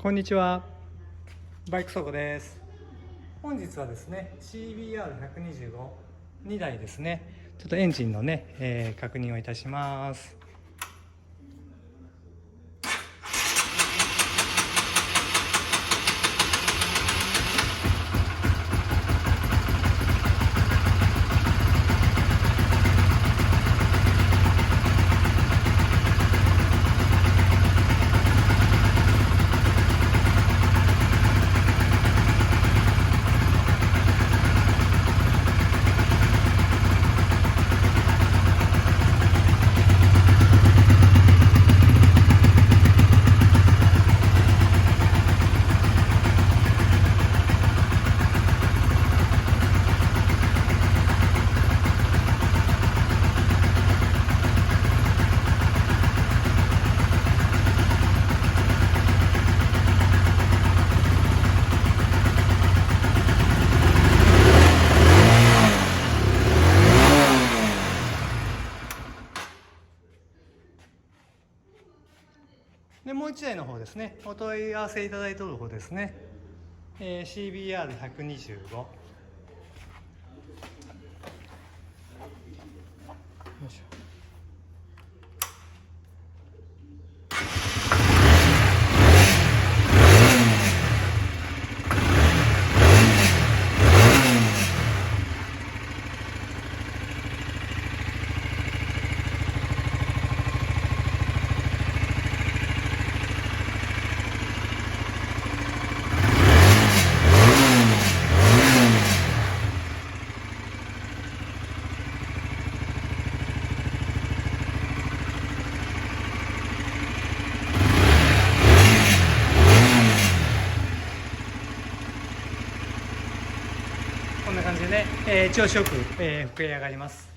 こんにちは、バイク倉庫です。本日はですね CBR125 2台ですね、ちょっとエンジンのね、確認をいたします。でもう1台の方ですね、お問い合わせいただいておる方ですね、CBR125、よいしょ。こんな感じで、調子よく、膨れ上がります。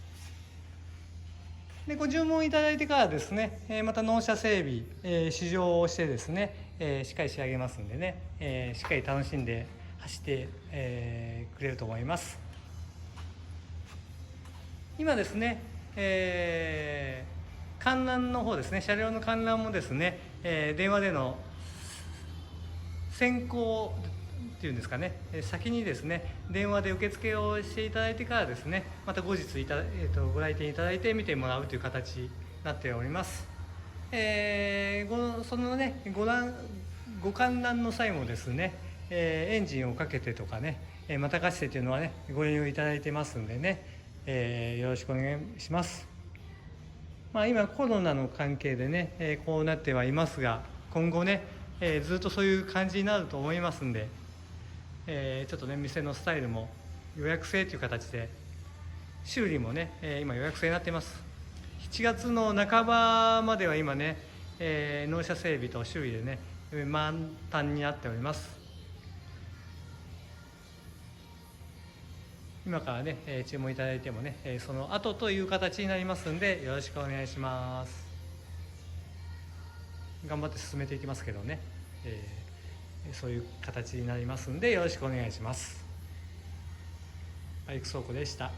でご注文いただいてからですね、また納車整備、試乗をしてですね、しっかり仕上げますんでね、しっかり楽しんで走って、くれると思います。今ですね、観覧の方ですね、車両の観覧もですね、電話での先行っていうんですかね、先にですね電話で受付をしていただいてからですね、また後日ご来店いただいて見てもらうという形になっております。そのねご観覧の際もですね、エンジンをかけてとかね、また貸してというのはねご利用いただいてますんでね、よろしくお願いします。今コロナの関係でね、こうなってはいますが、今後ね、ずっとそういう感じになると思いますんで、ちょっとね店のスタイルも予約制という形で、修理もね、今予約制になっています。7月の半ばまでは今ね、納車整備と修理でね満タンになっております。今からね、注文いただいてもね、その後という形になりますんで、よろしくお願いします。頑張って進めていきますけどね、そういう形になりますんで、よろしくお願いします。バイク倉庫でした。